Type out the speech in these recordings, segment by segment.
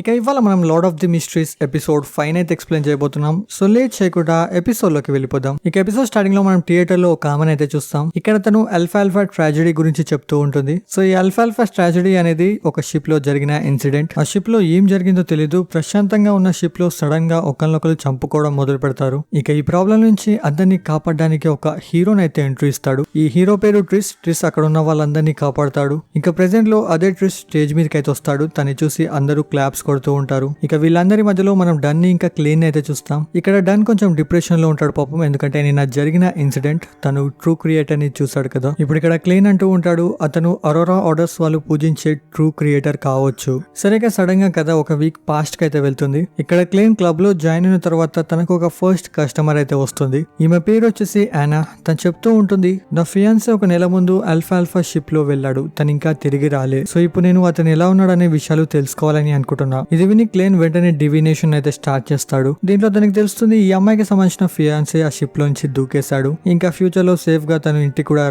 ఇక ఇవాళ మనం lord of the mysteries episode 5 అయితే ఎక్స్ప్లెయిన్ చేయబోతున్నాం. సో లేట్ చేయకుండా ఎపిసోడ్ లోకి వెళ్ళిపోదాం. ఇక ఎపిసోడ్ స్టార్టింగ్ లో మనం థియేటర్ లో ఒక ఆమెను అయితే చూస్తాం. ఇక్కడ తను అల్ఫాల్ఫా ట్రాజెడీ గురించి చెప్తూ ఉంటుంది. సో ఈ అల్ఫాల్ఫా ట్రాజెడీ అనేది ఒక షిప్ లో జరిగిన ఇన్సిడెంట్. ఆ షిప్ లో ఏం జరిగిందో తెలీదు. ప్రశాంతంగా ఉన్న షిప్ లో సడన్ గా ఒకరినొకరు చంపుకోవడం మొదలు పెడతారు. ఇక ఈ ప్రాబ్లం నుంచి అందరినీ కాపాడడానికి ఒక హీరోని అయితే ఎంట్రీ ఇస్తాడు. ఈ హీరో పేరు ట్రిస్ అక్కడ ఉన్న వాళ్ళందరినీ కాపాడతాడు. ఇంకా ప్రెసెంట్ లో అదే ట్రిస్ స్టేజ్ మీదకి అయితే వస్తాడు. తను చూసి అందరూ క్లాప్స్ కొడుతూ ఉంటారు. ఇక వీళ్ళందరి మధ్యలో మనం డన్ ఇంకా క్లీన్ అయితే చూస్తాం. ఇక్కడ డన్ కొంచెం డిప్రెషన్ లో ఉంటాడు పాపం. ఎందుకంటే నిన్న జరిగిన ఇన్సిడెంట్ తను ట్రూ క్రియేటర్ ని చూసాడు కదా. ఇప్పుడు ఇక్కడ క్లీన్ అంటూ ఉంటాడు అతను అరోరా ఆర్డర్స్ వాళ్ళు పూజించే ట్రూ క్రియేటర్ కావచ్చు. సరిగా సడన్ గా కదా ఒక వీక్ పాస్ట్ కి అయితే వెళ్తుంది. ఇక్కడ క్లీన్ క్లబ్ లో జాయిన్ అయిన తర్వాత తనకు ఒక ఫస్ట్ కస్టమర్ అయితే వస్తుంది. ఈమె పేరు వచ్చేసి యానా. తను చెప్తూ ఉంటుంది నా ఫియాన్సీ ఒక నెల ముందు అల్ఫాల్ఫా షిప్ లో వెళ్ళాడు. తను ఇంకా తిరిగి రాలే. సో ఇప్పుడు నేను అతను ఎలా ఉన్నాడనే విషయాలు తెలుసుకోవాలని అనుకుంటున్నా. ఇది విని క్లేన్ వెంటనే డివినేషన్ అయితే స్టార్ట్ చేస్తాడు. దీంట్లో తనకి తెలుస్తుంది ఈ అమ్మాయికి సంబంధించిన ఫియాన్సీ ఆ షిప్ లోంచి దూకేశాడు. ఇంకా ఫ్యూచర్ లో సేఫ్ గా తను ఇంటికి కూడా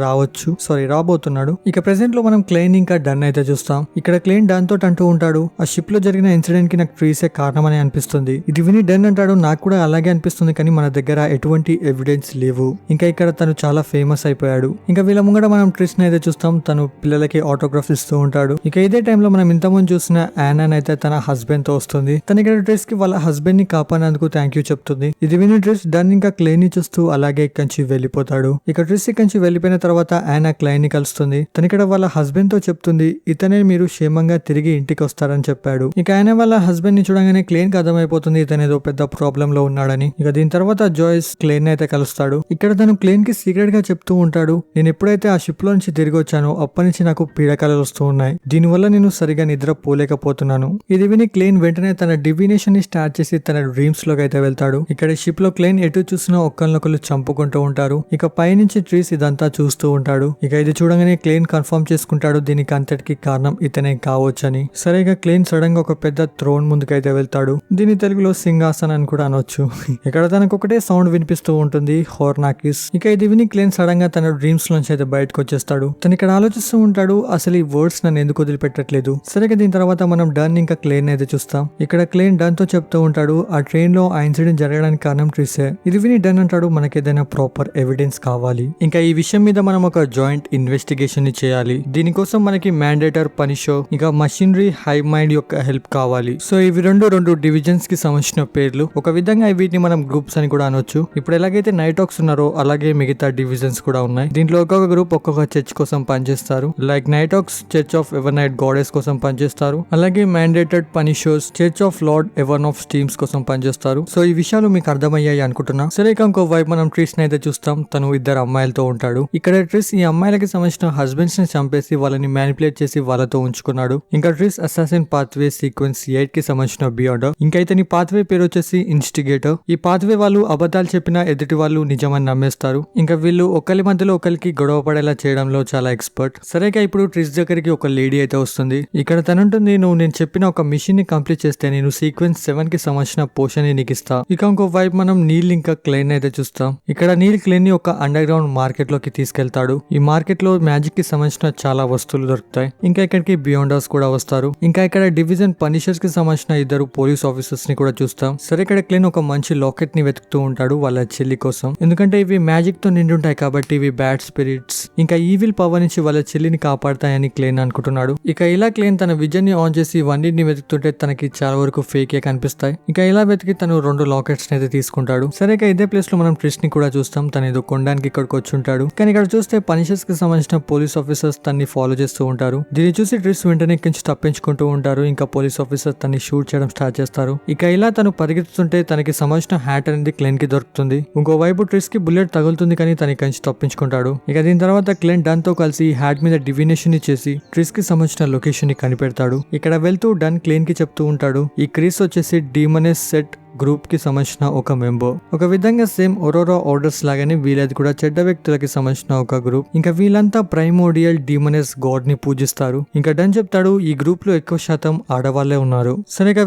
రాబోతున్నాడు. ఇక ప్రెసెంట్ లో మనం క్లేన్ ఇంకా డన్ అయితే చూస్తాం. ఇక్కడ క్లేన్ డన్ తోటి అంటూ ఉంటాడు ఆ షిప్ లో జరిగిన ఇన్సిడెంట్ కి నాకు ట్రీసే కారణమని అనిపిస్తుంది. ఇది విని డన్ అంటాడు నాకు కూడా అలాగే అనిపిస్తుంది కానీ మన దగ్గర ఎటువంటి ఎవిడెన్స్ లేవు. ఇంకా ఇక్కడ తను చాలా ఫేమస్ అయిపోయాడు. ఇంకా వీళ్ళ ముంగడ మనం ట్రిస్ ని అయితే చూస్తాం. తను పిల్లలకి ఆటోగ్రాఫ్ ఇస్తూ ఉంటాడు. ఇక ఇదే టైంలో మనం ఇంతకుముందు చూసిన యానా అయితే తన హస్బెండ్ తో వస్తుంది. తన ఇక్కడ ట్రిస్ కి వాళ్ళ హస్బెండ్ ని కాపాడినందుకు థ్యాంక్ యూ చెప్తుంది. ఇది విని ట్రిస్ డన్ ఇంకా క్లైన్ ని చూస్తూ అలాగే ఇక్కడి నుంచి వెళ్ళిపోతాడు. ఇక ట్రిస్ ఇక్కడి నుంచి వెళ్ళిపోయిన తర్వాత యానా క్లైన్ ని కలుస్తుంది. తన ఇక్కడ వాళ్ళ హస్బెండ్ తో చెప్తుంది ఇతనే మీరు క్షేమంగా తిరిగి ఇంటికి వస్తారని చెప్పాడు. ఇక ఆయన వాళ్ళ హస్బెండ్ ని చూడగానే క్లైన్ కి అర్థమైపోతుంది ఇతను ఏదో పెద్ద ప్రాబ్లం లో ఉన్నాడని. ఇక దీని తర్వాత జాయిస్ క్లైన్ అయితే కలుస్తాడు. ఇక్కడ తను క్లైన్ కి సీక్రెట్ గా చెప్తూ ఉంటాడు నేను ఎప్పుడైతే ఆ షిప్ లో నుంచి తిరిగి వచ్చానో అప్పటి నుంచి నాకు పీడకలలు వస్తూ ఉన్నాయి. దీనివల్ల నేను సరిగా నిద్ర పోలేకపోతున్నాను. ఇది విని క్లైన్ వెంటనే తన డివినేషన్ ని స్టార్ట్ చేసి తన డ్రీమ్స్ లోకి అయితే వెళ్తాడు. ఇక్కడ షిప్ లో క్లైన్ ఎటు చూసినా ఒకరినొకరు చంపుకుంటూ ఉంటారు. ఇక పైనుంచి ట్రీస్ ఇదంతా చూస్తూ ఉంటాడు. ఇక ఇది చూడగానే క్లైన్ కన్ఫర్మ్ చేసుకుంటాడు దీనికి అంతటికి కారణం ఇతనే కావచ్చని. సరేగా క్లైన్ సడన్ గా ఒక పెద్ద థ్రోన్ ముందుకైతే వెళ్తాడు. దీని తెలుగులో సింహాసనం అని కూడా అనొచ్చు. ఇక్కడ తనకు ఒకటే సౌండ్ వినిపిస్తూ ఉంటుంది హోర్నాకిస్. ఇక ఇది విని క్లైన్ సడన్ గా తన డ్రీమ్స్ నుంచి అయితే బయటకు వచ్చేస్తాడు. తను ఇక్కడ ఆలోచిస్తూ ఉంటాడు అసలు ఈ వర్డ్స్ నన్ను ఎందుకు వదిలిపెట్టట్లేదు. సరిగా దీని తర్వాత మనం డన్ ఇంకా క్లైన్ అయితే చూస్తాం. ఇక్కడ క్లైన్ డన్ తో చెప్తూ ఉంటాడు ఆ ట్రైన్ లో ఆ ఇన్సిడెంట్ జరగడానికి కారణం ట్రిసే. ఇది విని డన్ అంటాడు మనకి ఏదైనా ప్రాపర్ ఎవిడెన్స్ కావాలి. ఇంకా ఈ విషయం మీద మనం ఒక జాయింట్ ఇన్వెస్టిగేషన్ ని చేయాలి. దీనికోసం మనకి మ్యాండేటర్ పనిషో ఇంకా మషినరీ హై మైండ్ యొక్క హెల్ప్ కావాలి. సో ఇవి రెండు డివిజన్స్ కి సంబంధించిన పేర్లు. ఒక విధంగా వీటిని మనం గ్రూప్స్ అని కూడా అనొచ్చు. ఇప్పుడు ఎలాగైతే నైటాక్స్ ఉన్నారో అలాగే మిగతా డివిజన్స్ కూడా ఉన్నాయి. దీంట్లో ఒక్కొక్క గ్రూప్ ఒక్కొక్క చర్చ్ కోసం పనిచేస్తారు. లైక్ నైటాక్స్ church of ever night goddess కోసం పనిచేస్తారు. అలాగే మ్యాండేటెడ్ పనిషోస్ church of lord Evan of steams కోసం పనిచేస్తారు. సో ఈ విషయాలు మీకు అర్థమయ్యాయి అనుకుంటున్నా. సరే ఇంకో వైపు మనం ట్రిస్ ని అయితే చూస్తాం. తను ఇద్దరు అమ్మాయిలతో ఉంటాడు. ఇక్కడ ట్రిస్ ఈ అమ్మాయిలకి సంబంధించిన హస్బెండ్స్ ని చంపేసి వాళ్ళని మ్యానిపులేట్ చేసి వాళ్ళతో ఉంచుకున్నాడు. ఇంకా ట్రిస్ అసాసిన్ పాత్వే సీక్వెన్స్ 8 కి సంబంధించిన బియాండ్. ఇంకా ఇతని పాత్వే పేరు వచ్చేసి ఇన్స్టిగేటర్. ఈ పాత్వే వాళ్ళు అబద్ధాలు చెప్పినా ఎదుటి వాళ్ళు నిజమని నమ్మేస్తారు. ఇంకా వీళ్ళు ఒకరి మధ్యలో ఒకరికి గొడవ పడేలా చేయడంలో చాలా ఎక్స్పర్ట్. సరేగా ఇప్పుడు ట్రిస్ దగ్గరికి ఒక లేడీ అయితే వస్తుంది. ఇక్కడ తనుంటుంది నేను చెప్పిన ఒక మిషన్ ని కంప్లీట్ చేస్తే నేను సీక్వెన్స్ 7 కి సంబంధించిన పోషన్ ని నీకు ఇస్తా. ఇక ఇంకో వైపు మనం నీల్ ఇంకా క్లైన్ అయితే చూస్తాం. ఇక్కడ నీల్ క్లైన్ ని ఒక అండర్ గ్రౌండ్ మార్కెట్ లోకి తీసుకెళ్తాడు. ఈ మార్కెట్ లో మ్యాజిక్ కి సంబంధించిన చాలా వస్తువులు దొరుకుతాయి. ఇంకా ఇక్కడికి బియాండర్స్ కూడా వస్తారు. ఇంకా ఇక్కడ డివిజన్ పనిషర్స్ కి సంబంధించిన ఇద్దరు పోలీస్ ఆఫీసర్స్ ని కూడా చూస్తాం. సరే ఇక్కడ క్లైన్ ఒక మంచి లాకెట్ ని వెతుకుతూ ఉంటాడు వాళ్ళ చెల్లి కోసం. ఎందుకంటే ఇవి మ్యాజిక్ తో నిండి ఉంటాయి కాబట్టి ఇవి బ్యాడ్ స్పిరిట్స్ ఇంకా ఈవిల్ పవర్ నుంచి వాళ్ళ చెల్లిని కాపాడతాయని క్లైన్ అనుకుంటున్నాడు. ఇక ఇలా క్లైన్ తన విజన్ ని ఆన్ చేసి వన్నిటిని వెతుకుతుంటే తనకి చాలా వరకు ఫేకే కనిపిస్తాయి. ఇంకా ఇలా వెతికి తను 2 లాకెట్స్ అయితే తీసుకుంటాడు. సరే ఇదే ప్లేస్ లో మనం ట్రిస్ ని కూడా చూస్తాం. తను ఏదో కొనడానికి ఇక్కడికి వచ్చి ఉంటాడు. కానీ ఇక్కడ చూస్తే పనిషర్స్ కి సంబంధించిన పోలీస్ ఆఫీసర్స్ తన్ని ఫాలో చేస్తూ ఉంటారు. దీన్ని చూసి ట్రిస్ వెంటనే కించి తప్పించుకుంటూ ఉంటారు. ఇంకా పోలీస్ ఆఫీసర్స్ తన్ని షూట్ చేయడం స్టార్ట్ చేస్తారు. ఇక ఇలా తను పరిగెత్తుతుంటే తనకి సంబంధించిన హ్యాట్ అనేది క్లైన్ కి దొరుకుతుంది. ఇంకోవైపు ట్రిస్ కి బుల్లెట్ తగులుతుంది కానీ తన కంచి తప్పించుకుంటాడు. ఇక దీని తర్వాత క్లైన్ డన్ తో కలిసి హ్యాట్ మీద డివినేషన్ ని చేసి ట్రిస్ కి సంబంధించిన లొకేషన్ ని కనిపెడతాడు. ఇక్కడ వెళ్తూ డన్ క్లైన్ కి చెప్తూ ఉంటాడు ఈ క్రీస్ వచ్చేసి డీమనెస్ సెట్ గ్రూప్ కి సంబంధించిన ఒక మెంబర్. ఒక విధంగా సేమ్ ఒరోరా ఆర్డర్స్ లాగానే వీళ్ళది కూడా చెడ్డ వ్యక్తులకి సంబంధించిన ఒక గ్రూప్. ఇంకా వీళ్ళంతా ప్రైమోడియల్ డీమనస్ గాడ్ ని పూజిస్తారు. ఇంకా డన్ చెప్తాడు ఈ గ్రూప్ లో ఎక్కువ శాతం ఆడవాళ్లే ఉన్నారు. సరిగా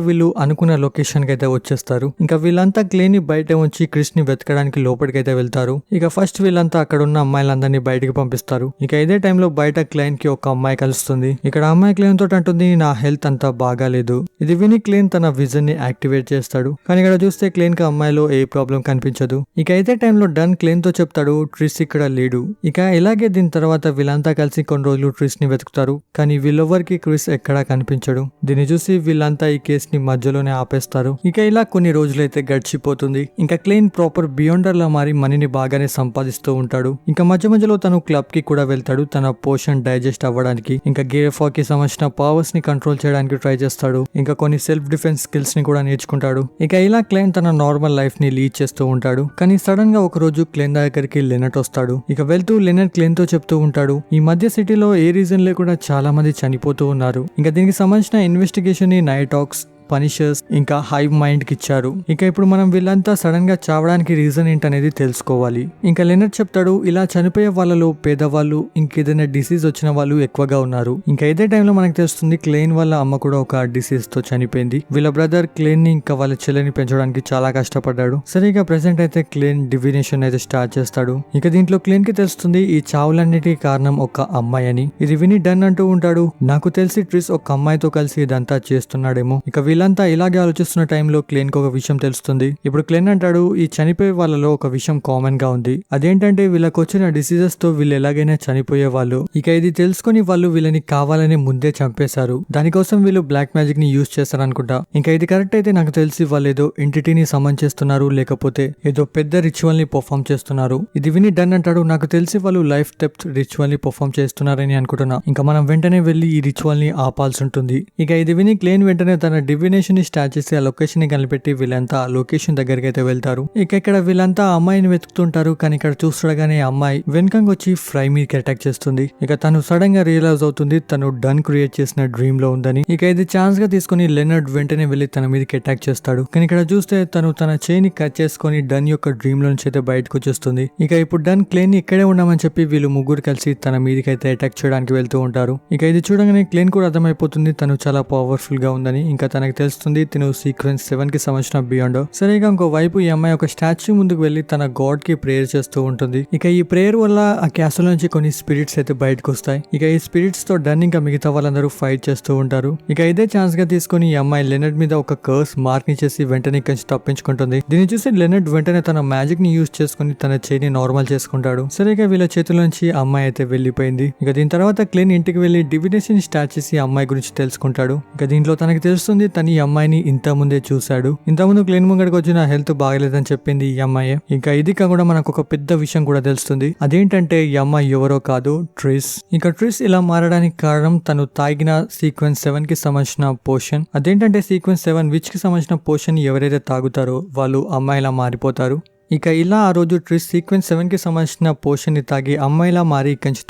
వీళ్ళు అనుకున్న లొకేషన్ కి అయితే వచ్చేస్తారు. ఇంకా వీళ్ళంతా క్లేన్ ని బయట ఉంచి క్రిస్ ని వెతకడానికి లోపలికి అయితే వెళ్తారు. ఇక ఫస్ట్ వీళ్ళంతా అక్కడ ఉన్న అమ్మాయిలందరినీ బయటికి పంపిస్తారు. ఇక ఇదే టైంలో బయట క్లైన్ కి ఒక అమ్మాయి కలుస్తుంది. ఇక్కడ అమ్మాయి క్లేన్ తోటి అంటుంది నా హెల్త్ అంతా బాగాలేదు. ఇది విని క్లేన్ తన విజన్ ని యాక్టివేట్ చేస్తాడు. కానీ ఇక్కడ చూస్తే క్లేన్ కి అమ్మాయిలో ఏ ప్రాబ్లం కనిపించదు. ఇక అయితే టైంలో డన్ క్లేన్ తో చెప్తాడు ట్రిస్ ఇక్కడ లేడు. ఇక ఇలాగే దీని తర్వాత వీళ్ళంతా కలిసి కొన్ని రోజులు ట్రిస్ ని వెతుకుతారు. కానీ వీళ్ళెవ్వరికి క్రిస్ ఎక్కడా కనిపించడు. దీన్ని చూసి వీళ్ళంతా ఈ కేస్ ని మధ్యలోనే ఆపేస్తారు. ఇక ఇలా కొన్ని రోజులైతే గడిచిపోతుంది. ఇంకా క్లేన్ ప్రాపర్ బియాండర్ లా మారి మనీని బాగానే సంపాదిస్తూ ఉంటాడు. ఇంకా మధ్యలో తను క్లబ్ కి కూడా వెళ్తాడు తన పోషన్ డైజెస్ట్ అవ్వడానికి. ఇంకా గేఫా కి సంబంధించిన పవర్స్ ని కంట్రోల్ చేయడానికి ట్రై చేస్తాడు. ఇంకా కొన్ని సెల్ఫ్ డిఫెన్స్ స్కిల్స్ ని కూడా నేర్చుకుంటాడు. ఇక ఇలా క్లేన్ తన నార్మల్ లైఫ్ ని లీడ్ చేస్తూ ఉంటాడు. కానీ సడన్ గా ఒక రోజు క్లేన్ దగ్గరికి లెనట్ వస్తాడు. ఇక వెళ్తూ లెనట్ క్లేన్ తో చెప్తూ ఉంటాడు ఈ మధ్య సిటీలో ఏ రీజన్ లేకుండా చాలా మంది చనిపోతూ ఉన్నారు. ఇంకా దీనికి సంబంధించిన ఇన్వెస్టిగేషన్ ని నైట్ హాక్స్, పనిషర్స్ ఇంకా హైవ్ మైండ్ కి ఇచ్చారు. ఇక ఇప్పుడు మనం వీళ్ళంతా సడన్ గా చావడానికి రీజన్ ఏంటనేది తెలుసుకోవాలి. ఇంకా లెనర్డ్ చెప్తాడు ఇలా చనిపోయే వాళ్ళలో పేదవాళ్ళు ఇంకేదైనా డిసీజ్ వచ్చిన వాళ్ళు ఎక్కువగా ఉన్నారు. ఇంకా ఇదే టైంలో మనకు తెలుస్తుంది క్లేన్ వాళ్ళ అమ్మ కూడా ఒక డిసీజ్ తో చనిపోయింది. వీళ్ళ బ్రదర్ క్లేన్ ని ఇంకా వాళ్ళ చెల్లెని పెంచడానికి చాలా కష్టపడ్డాడు. సరే ఇక ప్రెసెంట్ అయితే క్లేన్ డివినేషన్ అయితే స్టార్ట్ చేస్తాడు. ఇక దీంట్లో క్లేన్ కి తెలుస్తుంది ఈ చావులన్నిటికీ కారణం ఒక అమ్మాయి అని. ఇది విని డన్ అంటూ ఉంటాడు నాకు తెలిసి ట్రిస్ ఒక అమ్మాయితో కలిసి ఇదంతా చేస్తున్నాడేమో. ఇక వీళ్ళంతా ఇలాగే ఆలోచిస్తున్న టైంలో క్లేన్ కి ఒక విషయం తెలుస్తుంది. ఇప్పుడు క్లేన్ అంటాడు ఈ చనిపోయే వాళ్ళలో ఒక విషయం కామన్ గా ఉంది. అదేంటంటే వీళ్ళకి వచ్చిన డిసీజెస్ తో వీళ్ళు ఎలాగైనా చనిపోయే వాళ్ళు. ఇక ఇది తెలుసుకుని వాళ్ళు వీళ్ళని కావాలని ముందే చంపేశారు. దానికోసం వీళ్ళు బ్లాక్ మ్యాజిక్ ని యూజ్ చేస్తారనుకుంటా. ఇంకా ఇది కరెక్ట్ అయితే నాకు తెలిసి వాళ్ళు ఏదో ఎంటిటీని సమన్ చేస్తున్నారు లేకపోతే ఏదో పెద్ద రిచువల్ ని పర్ఫామ్ చేస్తున్నారు. ఇది విని డన్ అంటాడు నాకు తెలిసి వాళ్ళు లైఫ్ డెప్త్ రిచువల్ ని పర్ఫామ్ చేస్తున్నారని అనుకుంటున్నా. ఇంకా మనం వెంటనే వెళ్లి ఈ రిచువల్ ని ఆపాల్సి ఉంటుంది. ఇక ఇది విని క్లేన్ వెంటనే తన డివినేషన్ ని స్టార్ట్ చేసి ఆ లొకేషన్ ని కనిపెట్టి వీళ్ళంతా ఆ లొకేషన్ దగ్గరికి అయితే వెళ్తారు. ఇక ఇక్కడ వీళ్ళంతా అమ్మాయిని వెతుకుతుంటారు. కానీ ఇక్కడ చూస్తుండగానే అమ్మాయి వెనకంగా వచ్చి ఫ్రై మీదకి అటాక్ చేస్తుంది. ఇక తను సడన్ గా రియలైజ్ అవుతుంది తను డన్ క్రియేట్ చేసిన డ్రీమ్ లో ఉందని. ఇక ఇది ఛాన్స్ గా తీసుకుని లెనర్డ్ వెంటనే వెళ్లి తన మీదకి అటాక్ చేస్తాడు. కానీ ఇక్కడ చూస్తే తను తన చేయిని కట్ చేసుకుని డన్ యొక్క డ్రీమ్ లో నుంచి అయితే బయటకు వచ్చేస్తుంది. ఇక ఇప్పుడు డన్ క్లేన్ ని ఇక్కడే ఉండమని చెప్పి వీళ్ళు ముగ్గురు కలిసి తన మీదకి అయితే అటాక్ చేయడానికి వెళ్తూ ఉంటారు. ఇక ఇది చూడగానే క్లేన్ కూడా అర్థమైపోతుంది తను చాలా పవర్ఫుల్ గా ఉందని. ఇంకా తనకు తెలుస్తుంది తను సీక్వెన్స్ 7 కి సంబంధించిన బియాండ్. సరిగా ఇంకో వైపు ఈ అమ్మాయి ఒక స్టాచ్యూ ముందుకు వెళ్లి తన గాడ్ కి ప్రేయర్ చేస్తూ ఉంటుంది. ఇక ఈ ప్రేయర్ వల్ల ఆ క్యాసల్ నుంచి కొన్ని స్పిరిట్స్ అయితే బయటకు వస్తాయి. ఇక ఈ స్పిరిట్స్ తో డన్ ఇంకా మిగతా వాళ్ళందరూ ఫైట్ చేస్తూ ఉంటారు. ఇక ఇదే ఛాన్స్ గా తీసుకుని ఈ అమ్మాయి లెనర్డ్ మీద ఒక కర్స్ మార్క్ ని చేసి వెంటనే ఇక్కడి నుంచి తప్పించుకుంటుంది. దీన్ని చూసి లెనర్డ్ వెంటనే తన మ్యాజిక్ ని యూజ్ చేసుకుని తన చేయిని నార్మల్ చేసుకుంటాడు. సరిగా వీళ్ళ చేతుల నుంచి అమ్మాయి అయితే వెళ్లిపోయింది. ఇక దీని తర్వాత క్లేన్ ఇంటికి వెళ్లి డివినేషన్ స్టార్ట్ చేసి అమ్మాయి గురించి తెలుసుకుంటాడు. ఇక దీంట్లో తనకి తెలుస్తుంది తను ఈ అమ్మాయిని ఇంత ముందే చూశాడు. ఇంతకుముందు క్లేన్ ముంగడికి వచ్చి నా హెల్త్ బాగలేదని చెప్పింది ఈ అమ్మాయి. ఇంకా ఇది కాకుండా మనకు ఒక పెద్ద విషయం కూడా తెలుస్తుంది. అదేంటంటే ఈ అమ్మాయి ఎవరో కాదు ట్రిస్. ఇంకా ట్రిస్ ఇలా మారడానికి కారణం తను తాగిన సీక్వెన్స్ 7 కి సంబంధించిన పోషన్. అదేంటంటే సీక్వెన్స్ 7 విచ్ కి సంబంధించిన పోషన్ ఎవరైతే తాగుతారో వాళ్ళు అమ్మాయిలా మారిపోతారు. ఇక ఇలా ఆ రోజు ట్రిస్ సీక్వెన్స్ 7 కి సంబంధించిన పోషన్ ని తాగి అమ్మాయిలా మారి అక్కడి నుంచి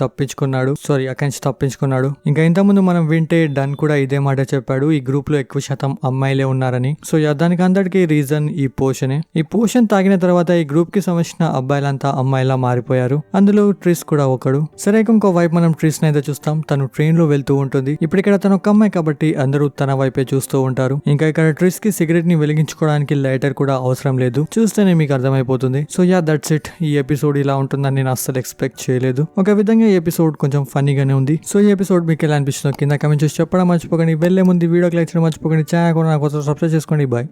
తప్పించుకున్నాడు. ఇంకా ఇంతకుముందు మనం వింటే డన్ కూడా ఇదే మాట చెప్పాడు ఈ గ్రూప్ లో ఎక్కువ శాతం అమ్మాయిలే ఉన్నారని. సో దానికి అందరికి రీజన్ ఈ పోషనే. ఈ పోషన్ తాగిన తర్వాత ఈ గ్రూప్ కి సంబంధించిన అబ్బాయిలంతా అమ్మాయిలా మారిపోయారు. అందులో ట్రిస్ కూడా ఒకడు. సరే ఇంకో వైపు మనం ట్రిస్ అయితే చూస్తాం. తను ట్రైన్ లో వెళ్తూ ఉంటుంది. ఇప్పుడు ఇక్కడ తను ఒక అమ్మాయి కాబట్టి అందరూ తన వైపే చూస్తూ ఉంటారు. ఇంకా ఇక్కడ ట్రిస్ కి సిగరెట్ ని వెలిగించుకోవడానికి లైటర్ కూడా అవసరం లేదు. చూస్తేనే మీకు అర్థమైపోతుంది. So that's it. ఈ ఎపిసోడ్ ఇలా ఉంటుందని నేను అస్సలు ఎక్స్పెక్ట్ చేయలేదు. ఒక విధంగా ఈ ఎపిసోడ్ కొంచెం ఫన్నీగానే ఉంది. సో ఈ ఎపిసోడ్ మీకు ఎలా అనిపిస్తుందో కింద కమెంట్ చేసి చెప్పడం మర్చిపోకండి. వెళ్ళే ముందు వీడియోకి లైక్ చేయడం మర్చిపోకండి. ఛానల్ కూడా నాకు సబ్స్క్రైబ్ చేసుకోండి. బాయ్.